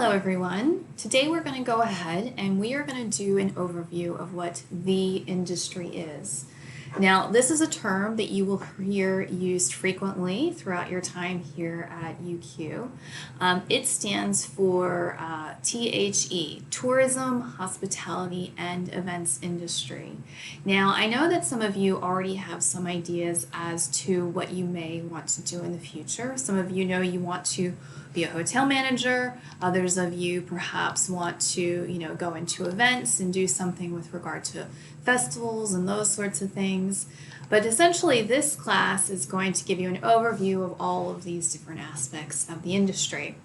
Hello everyone. Today we're going to go ahead and we are going to do an overview of what the industry is. Now, this is a term that you will hear used frequently throughout your time here at UQ. It stands for THE, Tourism, Hospitality, and Events Industry. Now, I know that some of you already have some ideas as to what you may want to do in the future. Some of you know you want to be a hotel manager. Others of you perhaps want to, go into events and do something with regard to festivals and those sorts of things. But essentially, this class is going to give you an overview of all of these different aspects of the industry.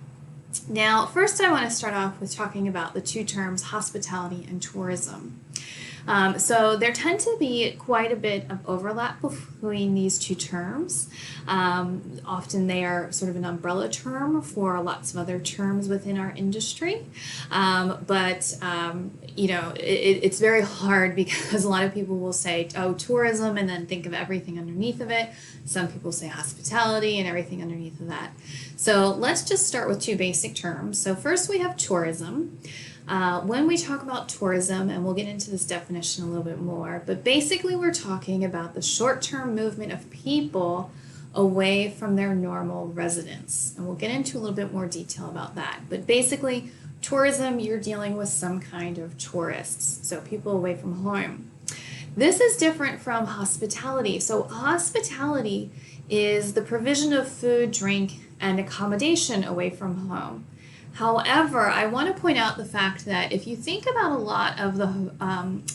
Now, first I want to start off with talking about the two terms hospitality and tourism. So there tend to be quite a bit of overlap between these two terms. Often they are sort of an umbrella term for lots of other terms within our industry. It's very hard because a lot of people will say, oh, tourism, and then think of everything underneath of it. Some people say hospitality and everything underneath of that. So let's just start with two basic terms. So first we have tourism. When we talk about tourism, and we'll get into this definition a little bit more, but basically we're talking about the short-term movement of people away from their normal residence. And we'll get into a little bit more detail about that. But basically, tourism, you're dealing with some kind of tourists, so people away from home. This is different from hospitality. So hospitality is the provision of food, drink, and accommodation away from home. However, I want to point out the fact that if you think about a lot of the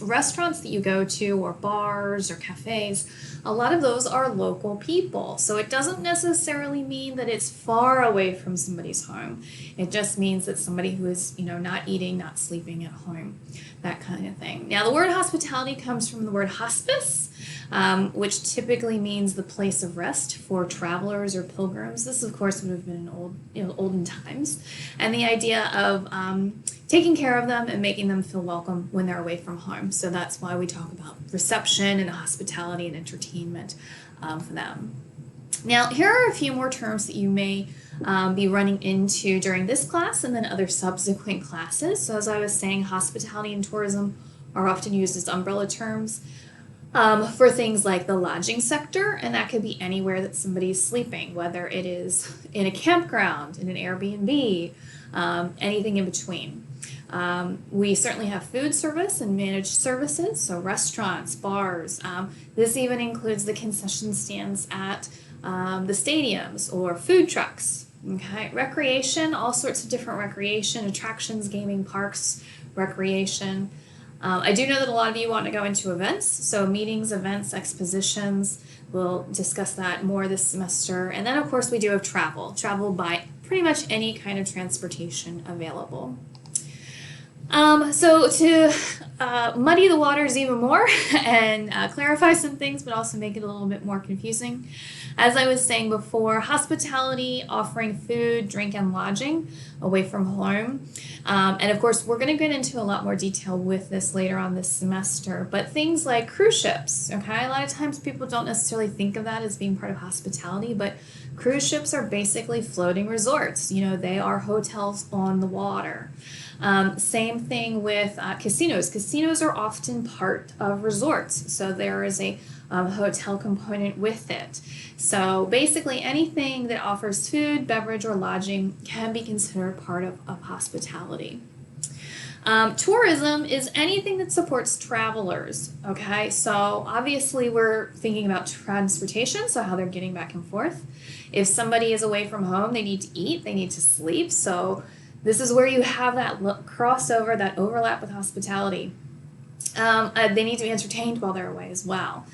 restaurants that you go to, or bars or cafes, a lot of those are local people. So it doesn't necessarily mean that it's far away from somebody's home. It just means that somebody who is, not eating, not sleeping at home, that kind of thing. Now, the word hospitality comes from the word hospice, which typically means the place of rest for travelers or pilgrims. This, of course, would have been in olden times. And the idea of taking care of them and making them feel welcome when they're away from home. So that's why we talk about reception and hospitality and entertainment for them. Now, here are a few more terms that you may be running into during this class and then other subsequent classes. So as I was saying, hospitality and tourism are often used as umbrella terms for things like the lodging sector, and that could be anywhere that somebody's sleeping, whether it is in a campground, in an Airbnb, anything in between. We certainly have food service and managed services, so restaurants, bars. This even includes the concession stands at the stadiums or food trucks. Okay, recreation, all sorts of different recreation, attractions, gaming, parks, recreation. I do know that a lot of you want to go into events, so meetings, events, expositions. We'll discuss that more this semester. And then, of course, we do have travel by pretty much any kind of transportation available. So to muddy the waters even more and clarify some things, but also make it a little bit more confusing, as I was saying before, hospitality, offering food, drink, and lodging away from home. And of course, we're going to get into a lot more detail with this later on this semester, but things like cruise ships, okay? A lot of times people don't necessarily think of that as being part of hospitality, but cruise ships are basically floating resorts. They are hotels on the water. Same thing with casinos. Casinos are often part of resorts, so there is a hotel component with it. So basically anything that offers food, beverage, or lodging can be considered part of hospitality. Tourism is anything that supports travelers, okay? So obviously we're thinking about transportation, so how they're getting back and forth. If somebody is away from home, they need to eat, they need to sleep, so this is where you have that crossover, that overlap with hospitality. They need to be entertained while they're away as well.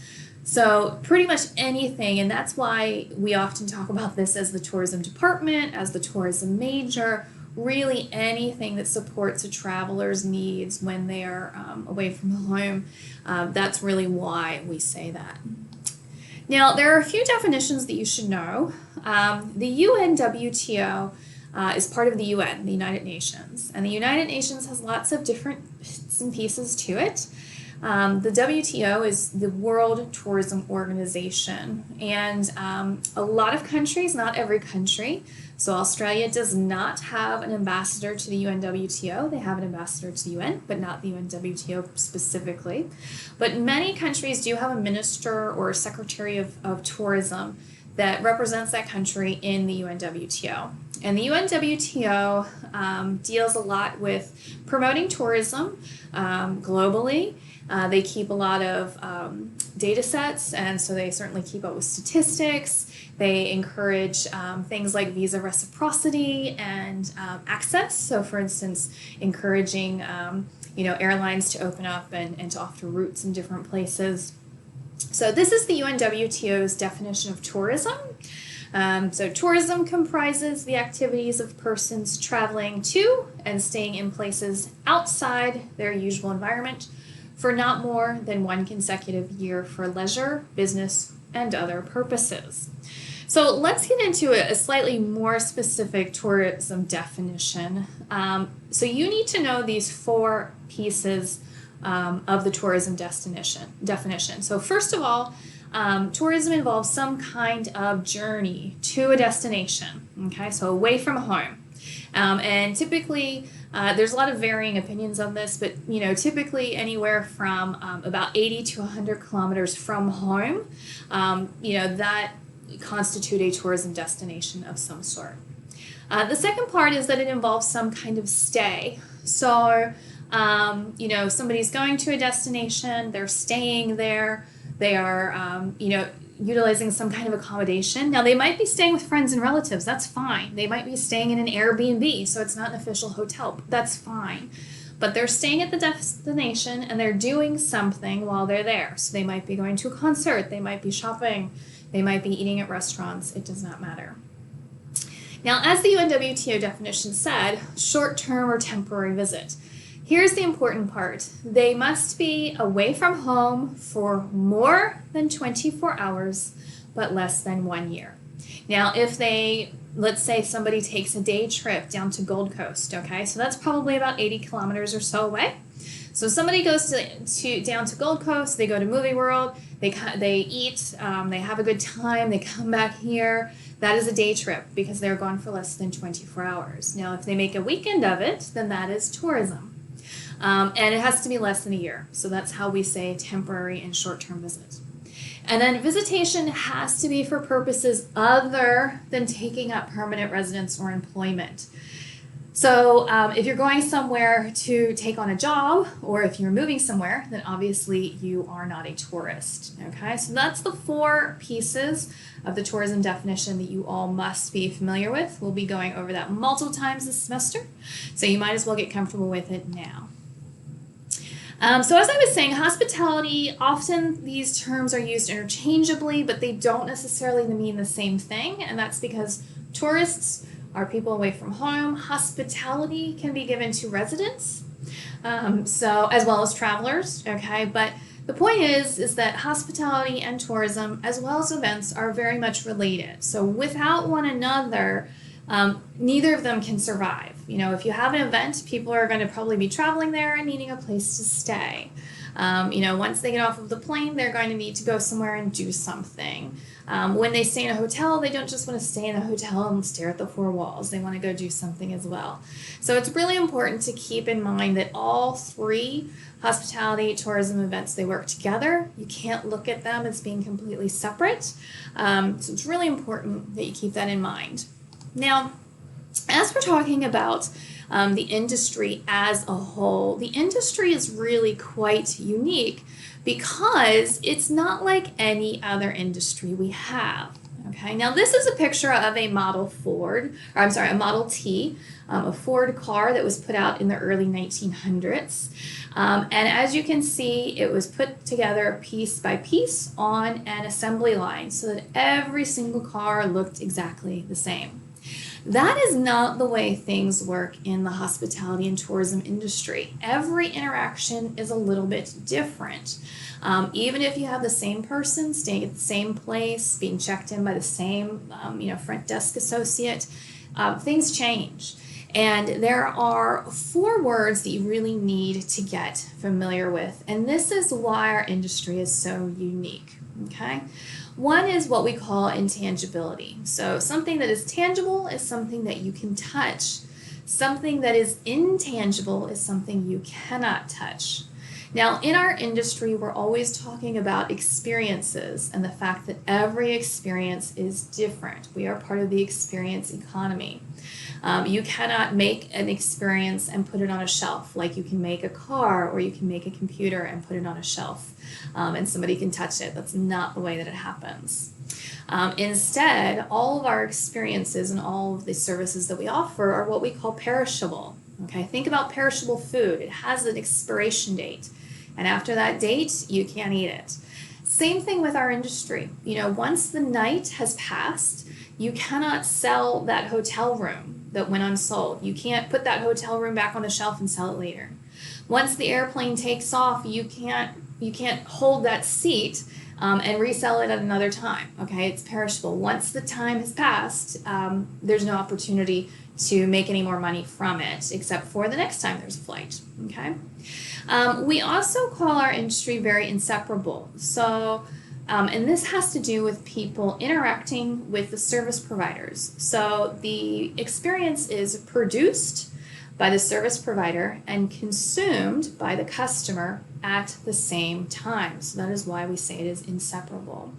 So pretty much anything, and that's why we often talk about this as the tourism department, as the tourism major, really anything that supports a traveler's needs when they are away from home. That's really why we say that. Now, there are a few definitions that you should know. The UNWTO is part of the UN, the United Nations. And the United Nations has lots of different bits and pieces to it. The WTO is the World Tourism Organization. And a lot of countries, not every country, So Australia does not have an ambassador to the UNWTO. They have an ambassador to the UN, but not the UNWTO specifically. But many countries do have a minister or a secretary of tourism that represents that country in the UNWTO. And the UNWTO deals a lot with promoting tourism globally. They keep a lot of data sets, and so they certainly keep up with statistics. They encourage things like visa reciprocity and access. So, for instance, encouraging airlines to open up and to offer routes in different places. So this is the UNWTO's definition of tourism. So tourism comprises the activities of persons traveling to and staying in places outside their usual environment for not more than one consecutive year for leisure, business, and other purposes. So let's get into a slightly more specific tourism definition. So you need to know these four pieces of the tourism definition. So first of all, tourism involves some kind of journey to a destination, okay, so away from home. And typically, there's a lot of varying opinions on this, but typically anywhere from about 80 to 100 kilometers from home, that constitute a tourism destination of some sort. The second part is that it involves some kind of stay. So, somebody's going to a destination, they're staying there, they are, utilizing some kind of accommodation. Now, they might be staying with friends and relatives, that's fine. They might be staying in an Airbnb, so it's not an official hotel, that's fine. But they're staying at the destination and they're doing something while they're there. So they might be going to a concert, they might be shopping, they might be eating at restaurants, it does not matter. Now, as the UNWTO definition said, short-term or temporary visit. Here's the important part. They must be away from home for more than 24 hours, but less than 1 year. Now, if let's say somebody takes a day trip down to Gold Coast, okay, so that's probably about 80 kilometers or so away. So somebody goes down to Gold Coast, they go to Movie World, they eat, they have a good time, they come back here. That is a day trip because they're gone for less than 24 hours. Now, if they make a weekend of it, then that is tourism. And it has to be less than a year. So that's how we say temporary and short-term visit. And then visitation has to be for purposes other than taking up permanent residence or employment. So if you're going somewhere to take on a job, or if you're moving somewhere, then obviously you are not a tourist. Okay, so that's the four pieces of the tourism definition that you all must be familiar with. We'll be going over that multiple times this semester, so you might as well get comfortable with it now. So as I was saying, hospitality, often these terms are used interchangeably, but they don't necessarily mean the same thing, and that's because tourists are people away from home. Hospitality can be given to residents, so as well as travelers, okay? But the point is that hospitality and tourism, as well as events, are very much related. So without one another, neither of them can survive. If you have an event, people are going to probably be traveling there and needing a place to stay. Once they get off of the plane, they're going to need to go somewhere and do something. When they stay in a hotel, they don't just want to stay in a hotel and stare at the four walls. They want to go do something as well. So it's really important to keep in mind that all three, hospitality, tourism, events, they work together. You can't look at them as being completely separate. So it's really important that you keep that in mind. Now, as we're talking about the industry as a whole, the industry is really quite unique because it's not like any other industry we have. Okay, now this is a picture of a Model T, a Ford car that was put out in the early 1900s. And as you can see, it was put together piece by piece on an assembly line so that every single car looked exactly the same. That is not the way things work in the hospitality and tourism industry. Every interaction is a little bit different. Even if you have the same person staying at the same place, being checked in by the same front desk associate, things change. And there are 4 words that you really need to get familiar with. And this is why our industry is so unique. Okay? One is what we call intangibility. So something that is tangible is something that you can touch. Something that is intangible is something you cannot touch. Now, in our industry, we're always talking about experiences and the fact that every experience is different. We are part of the experience economy. You cannot make an experience and put it on a shelf like you can make a car or you can make a computer and put it on a shelf and somebody can touch it. That's not the way that it happens. Instead, all of our experiences and all of the services that we offer are what we call perishable. Okay, think about perishable food. It has an expiration date, and after that date, you can't eat it. Same thing with our industry. Once the night has passed, you cannot sell that hotel room that went unsold. You can't put that hotel room back on the shelf and sell it later. Once the airplane takes off, you can't hold that seat and resell it at another time. Okay, it's perishable. Once the time has passed, there's no opportunity to make any more money from it, except for the next time there's a flight. Okay, we also call our industry very inseparable. So, and this has to do with people interacting with the service providers. So the experience is produced by the service provider and consumed by the customer at the same time. So that is why we say it is inseparable.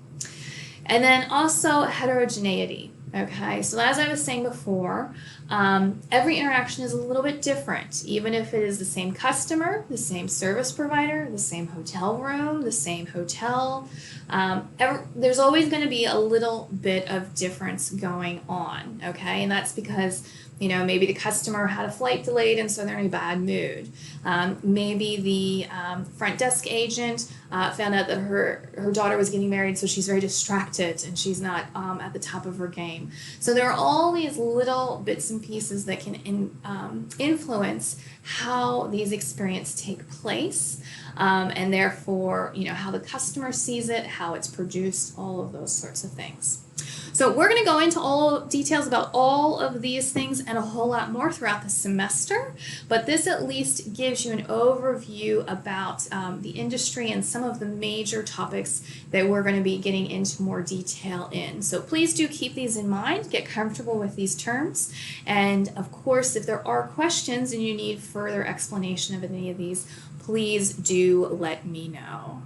And then also heterogeneity. Okay, so as I was saying before, every interaction is a little bit different, even if it is the same customer, the same service provider, the same hotel room, the same hotel. There's always going to be a little bit of difference going on, okay? And that's because maybe the customer had a flight delayed and so they're in a bad mood. Maybe the front desk agent found out that her daughter was getting married, so she's very distracted and she's not at the top of her game. So there are all these little bits and pieces that can influence how these experiences take place, and therefore, how the customer sees it, how it's produced, all of those sorts of things. So we're going to go into all details about all of these things and a whole lot more throughout the semester, but this at least gives you an overview about the industry and some of the major topics that we're going to be getting into more detail in. So please do keep these in mind, get comfortable with these terms, and of course, if there are questions and you need further explanation of any of these, please do let me know.